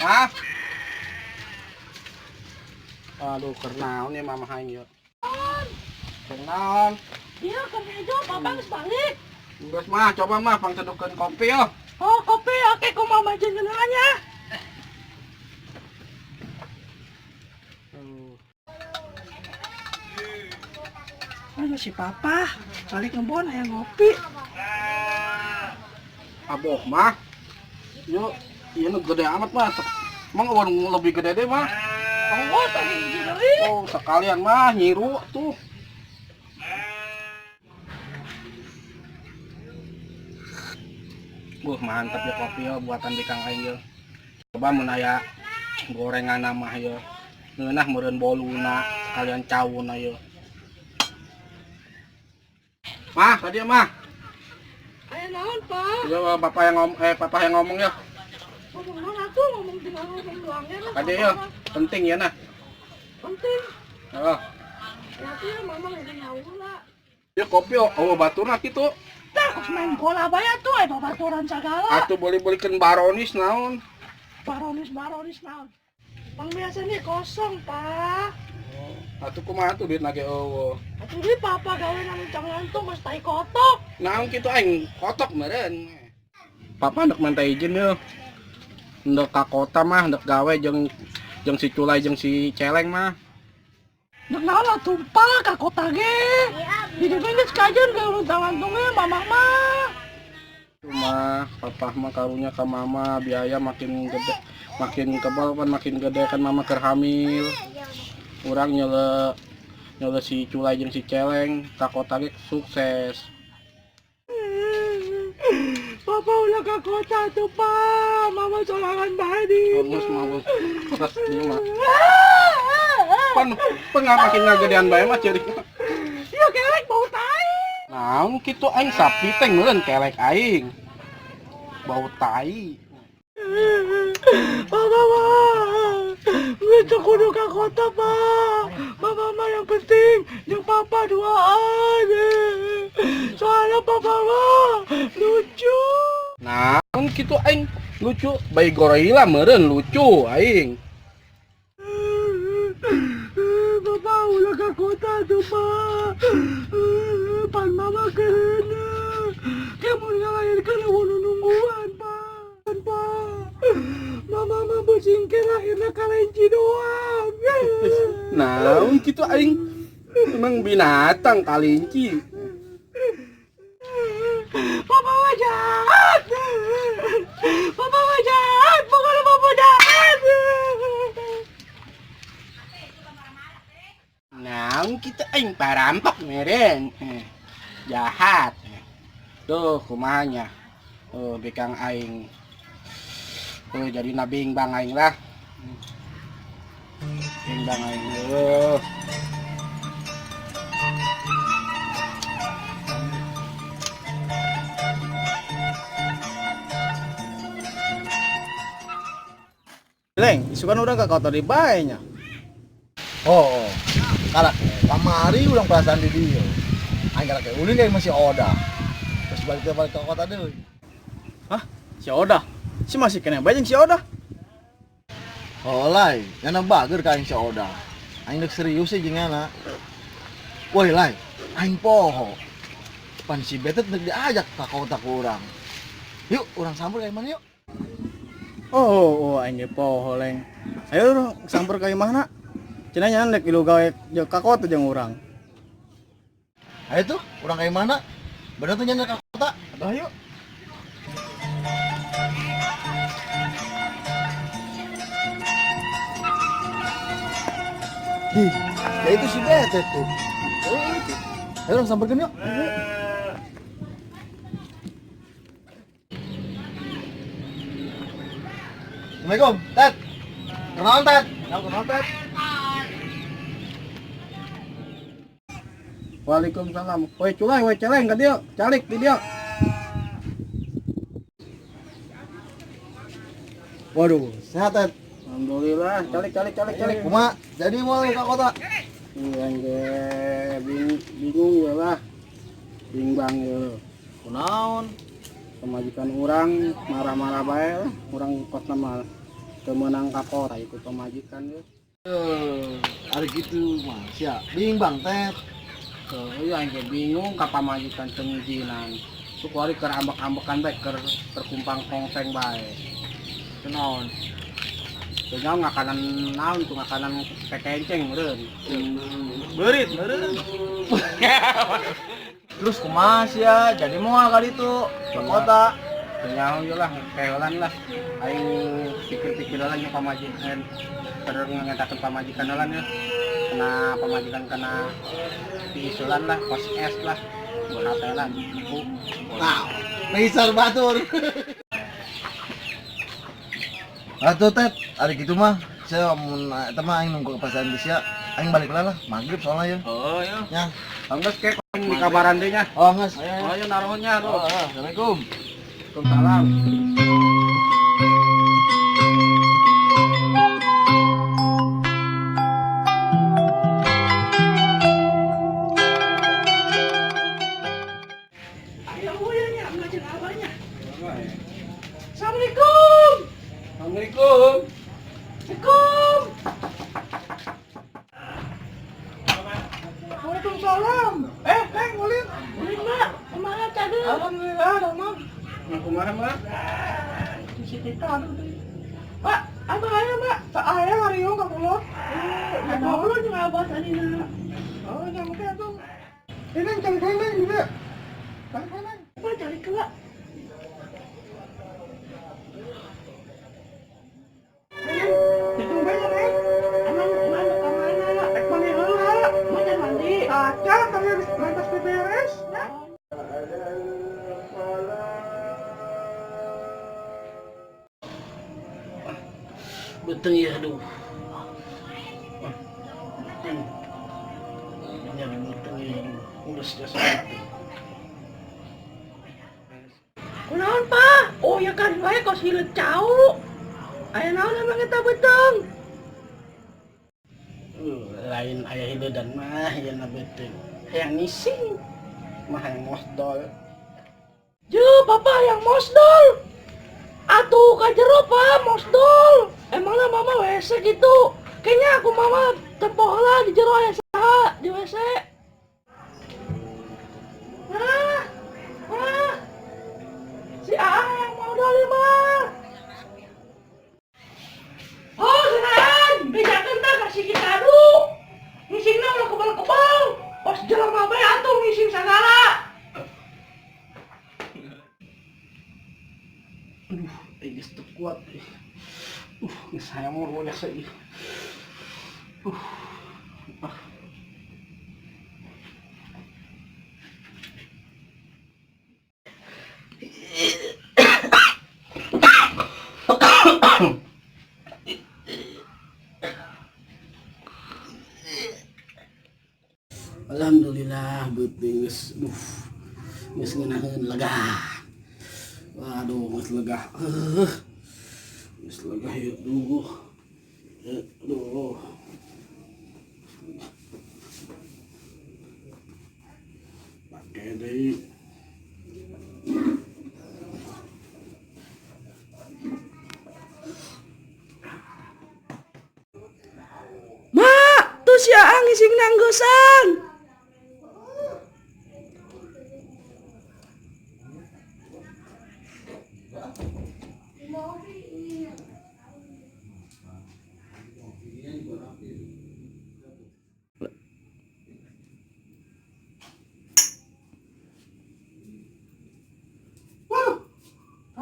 Hah? Aduh, kernaon ya mama hanya. Kernaon? Iya, kopi hijau, papa harus balik. Enggak mah, coba mah pang teduhkeun kopi yo. Oh, kopi, oke, kok mama jenengannya. Ayo si papa, balik ngebon aya ngopi. Aboh mah. Yo, iya nu gede amat mah. Emang warung lebih gede deh mah. Oh, tadi hiji deui. Oh, sekalian mah nyiru tuh. Mantap ya kopi yo buatan di Kang Aing yo. Coba mun aya gorengan mah yo. Ngeunah meureun boluna sekalian cawuna yo. Mah, tadi mah. Aya naon, Pak? Yo bapak yang papa yang ngomong ya. Ngomong naon atuh, ngomong tinggal ngomong doangnya. Tadi yo, penting ya nah. Penting. Oh. Berarti ya mama lagi nyaula. Ya kopi oh baturna kitu. Tah, kos main bola bae atuh, aya babaturan segala. Atuh boleh-bolehkeun baronis naon. Baronis naon. Bang biasanya kosong, Pak. Atuh kumaha tuh duit nage eueuh. Atuh di papa gawe nang cangantung geus tai kotok. Naon kitu aing kotok meureun. Papa hendak minta izin yo. Hendak ka kota mah hendak gawe jeung si Culai jeung si Celeng mah. Nek naon tumpah ka kota ge. Di dieu geus kajeun gawe cangantung mama mah. Cuma papa mah karunya ka mama biaya makin gede, makin kebal kan makin gede kan mama keur hamil. Urang nyeule si Culai jeung si Celeng ka kota ge sukses. Papa udah ke kota tuh, Pak. Mama sorangan bae. Terus mau terus dia mah. Pan makin ngagedean bae mah ceurik. Ya kelek bau tai. Naon kitu aing sapi teh meureun kelek aing. Bau tai. Papa mah. Gitu kudu ke kota, Pak. Mama mah yang penting jeung papa duaan. Soalnya papa mah lucu. Naon kitu aing lucu bayi gorila meureun lucu aing. Papa udah ke kota tuh, Pak. Pan mama kena. Kamu ngalahirkan nungguan, Pak. Mama mah bersingkir akhirnya kalenci doang. Naon kitu aing emang binatang kalinci. Papa mah jahat. Papa mah jahat. Pokoknya papa jahat. Naon kitu aing parampok meureun. Jahat. Tuh kumanya. Oh bikang aing. Oh jadi nabing bang aing lah. Bing bang aing. Leng, isukan udah ke kota di baenya. Oh, kalak kamari ulang perasaan di dia. Aing kalak ulin kayak masih Oda. Terus balik ke kota deui. Hah? Si Oda? Si masih kena bajeng si Oda? Oh lai, nyana bager ka aing si Oda. Aing dek serius sih jeung nyana. Woi lai, aing poho. Pan si Betet dek diajak ke kota ku urang. Yuk, urang samper ka mana yuk. Oh, aing ge poho leng. Ayo dong samper ka imahna. Cenah nya dek ilu gawe jeung ka kota jeung urang. Ayo tuh, urang ka mana? Bener tuh nyana ka kota. Aduh yuk. Ih, ya itu si Betet tuh. Oh, itu. Ayo orang samperkan yuk. Ayo. Assalamualaikum, Ted. Kenalan, Ted. Aku notet. Waalaikumsalam. Woi culai, woi celeng ka dia, calik di dia. Waduh, sehat Ted. Alhamdulillah, calik. Kuma, jadi mau ke kota. Iya ge, bingung ya lah. Bimbang ya. Kunaon? Pemajikan orang marah-marah bae lah. Orang kos nama kemenang ka kota ikut pemajikan ya. Ada gitu mah, sia. Bimbang Ted. Iya ge bingung ka pamajikan pengizinan. Sukori keur ambek-ambekan bae keur terkumpang kongseng bae. Kunaon? Tinggal ngakanan naon tuh ngakanan kekenceng meureun. Berit. Terus kumaha sia? Jadi moal kali itu ke kota. Tinggal yo lah kehelan lah. Aing pikir-pikir lah nya pamajikan terus ngetakeun pamajikan lah ya. Kena pamajikan kena piisulan lah, pos es lah. Berhatelan buku. Nah, Racer batur. Atuh Ted, ada gitu mah. Saya mau teman aing nunggu kepastian di sia. Aing balik lah, maghrib soalnya ya. Oh iya. Ya. Angges ke di kabaran deui nya. Oh, nges. Oh iya naruhnya tuh. Assalamualaikum. Waalaikumsalam. Assalamualaikum. Assalamualaikum. Assalamualaikum. Waalaikumsalam. Neng, ulin. Ulin, Mbak. Kumaha tadi? Alhamdulillah, Mama. Kumaha, Mbak? Di situ aduh. Pak, abah aya, Mbak. Tak aya ngariung ka kula. Ya goblok jeung abah tadi na. Oh, nyamuk teh atuh. Ini cari kene juga. Cari kene. Apa cari kela? Hitung banyak, Neng. Emang mana ke mana? Rek mandi heula. Mana mandi? Aca, kami lantas beberes. Ya. Beteng ya, aduh. Nyari beteng ya, udah sudah. Kunaon, Pak? Oh, ya kan wae kos hileut cau. Aya naon emang eta beteng? Lain ayah hidedan mah ya na beteng. Hayang ngising mah hayang mosdol. Jeuh, Papa yang mosdol. Atuh ka jero, Pak, mosdol. Emangnya Mama WC gitu? Kayaknya aku Mama terpola di jero aya saha di WC. Si Aa yang modal mah. Oh, senaan, bejakeun tah kasih kita adu. Ngisingna ulah kebal-kebal. Pas jelema bae atuh ngising sagala. Aduh, geus teu kuat. Geus hayang mah udah seuih. Alhamdulillah beuting geus ngeunaheun lega. Waduh, geus lega. Geus lega ya aduh. Aduh. Pakai deui. Mak, tuh si Aa ngising nanggosan.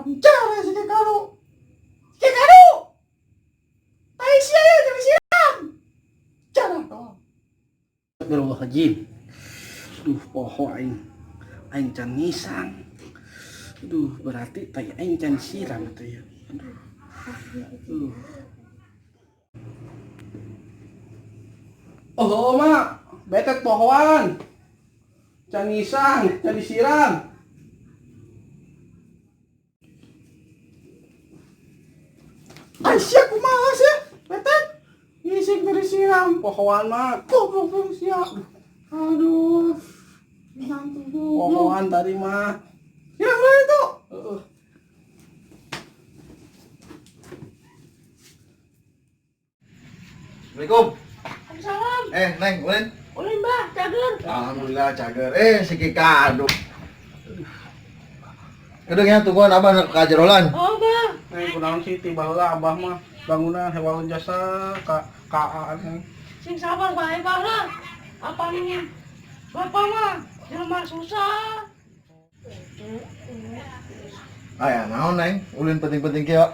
Bicara si Kekaro. Kekaro. Tai sia ya jadi siram. Cara tolong. Astagfirullahaladzim. Aduh, poho aing can nisang. Aduh, berarti tai aing can siram teh ya. Aduh. Oh, mak, betet pohon. Can ngisang, can disiram. Ay, siap kumaha sih, betet. Isik dari siram, pohon mak. Pohon siap. Aduh. Pohon tadi mak. Siram lah itu. Assalamualaikum. Salam. Neng, ulin. Ulin bah, cager. Alhamdulillah cager. Si Kika, aduh. Kedeng ya, tungguan abah nak kajerolan. Oh bah. Kunaon sih tiba heula abah mah bangunan hewan jasa kaan. Sing sabar bae bah lah. Apa ini? Bapak mah jelema susah. Aya naon neng, ulin penting-penting kieu.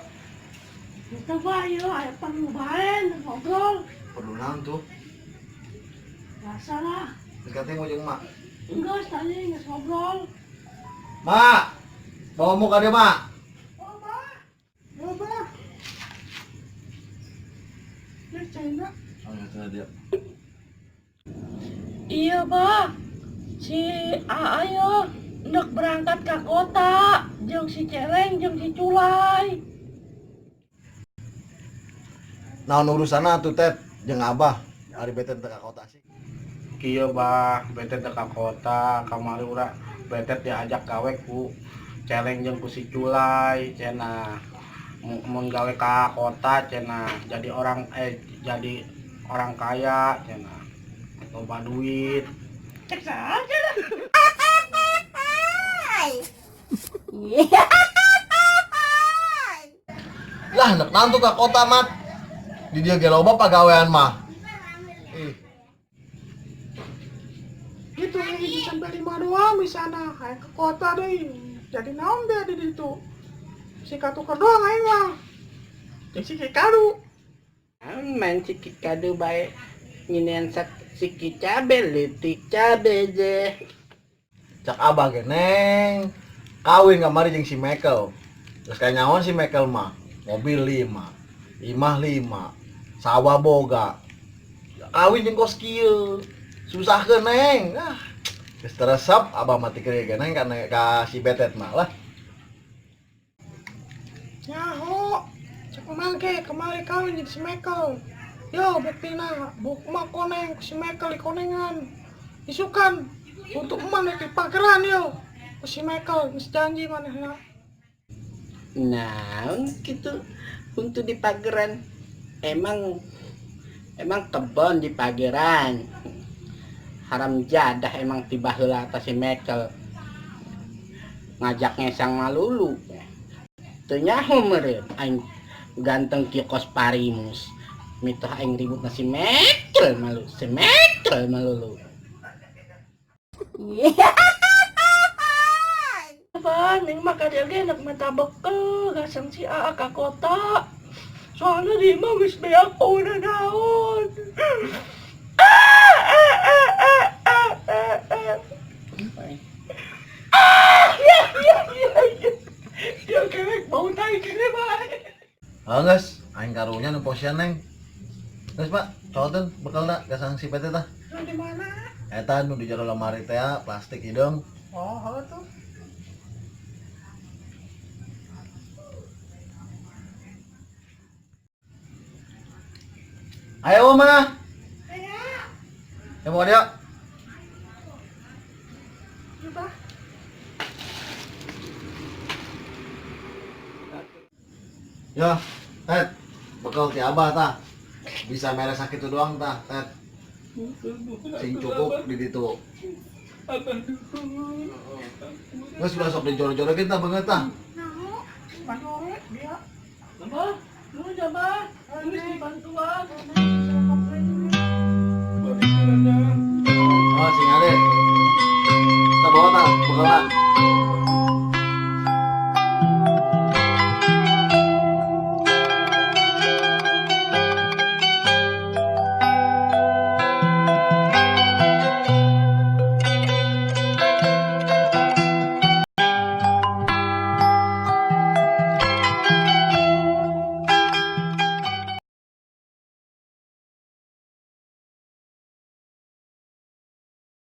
Kita bah yuk, ayo panglubaen ngobrol. Perlu naon tuh? Biasa lah. Geus katanya mau jeung mak. Enggak, tadi nggak ngobrol. Mak, bawa muka dia mak. Oh bah. Oh bah. Ya China. Oh ya tadi dia. Iya bah. Si Ayo hendak berangkat ke kota. Jeung si Celeng, jeung si Culai. Naon urusana tuh Tet, jeung abah. Ari beten teh ka kota sih. Kieu bah, betet teh ka kota, kamari urang betet diajak gawe ku Celeng jeung ku si Culai, cenah. Mun gawe ka kota cenah, jadi orang kaya cenah. Loba duit. Cek saja lah. Lah hendak naon tuh ka kota mat. Di dia ge loba pagawean mah. Itu ini sampai 5 doang di sana, kayak ke kota deh. Jadi naon deh di situ. Si katukar doang aing mah. Jeung si Kikadu. Main si Kikadu bae nginian si Kicabe leutik cabe je. Cak abah ge neng. Kawin kamari jeung si Michael. Terus kanyawan si Michael mah. Mobil 5, imah 5, sawah boga. Kawin jeung kos kieu. Susahkeun neng. Geus teresep abah mati keur ge neng kana ka si betet mah lah. Nyaho. Cek mangke kemari kawin jeung si Michael. Yo buktina buk mah koneng ku si Michael di konengan. Isukan untuk eman di pageran yo. Ku si Michael geus janji manehna. Nah, gitu untuk di pageran emang kebon di pageran. Haram jadah emang tiba heula atas si Michael ngajak ngesang malulu. Teu nyaho meureun aing ganteng kieu kos parimus. Mitoh aing ribut na si Michael malulu. Bang, ning mah kadang ge nak matabek gasang si Aa ka kota. Soalnya di mah geus beak udah daun. Ya kerek bau tai kene bae. Geus, aing karunya nu posian neng. Geus Pak, cokoteun bekalna gasang si pete tah. Di mana? Eta nu di jero lemari teh plastik hidung. Oh, tuh. Ayo mah. Ya mau dia. Coba. Ya, Tet. Bekal ti abah tah. Bisa mere sakit doang tah, Tet. Sing cukup di ditu. Geus udah sok dijoro-jorokeun tah banget tah. Nah, panore dia. Apa? Lu coba. Harus dibantuan.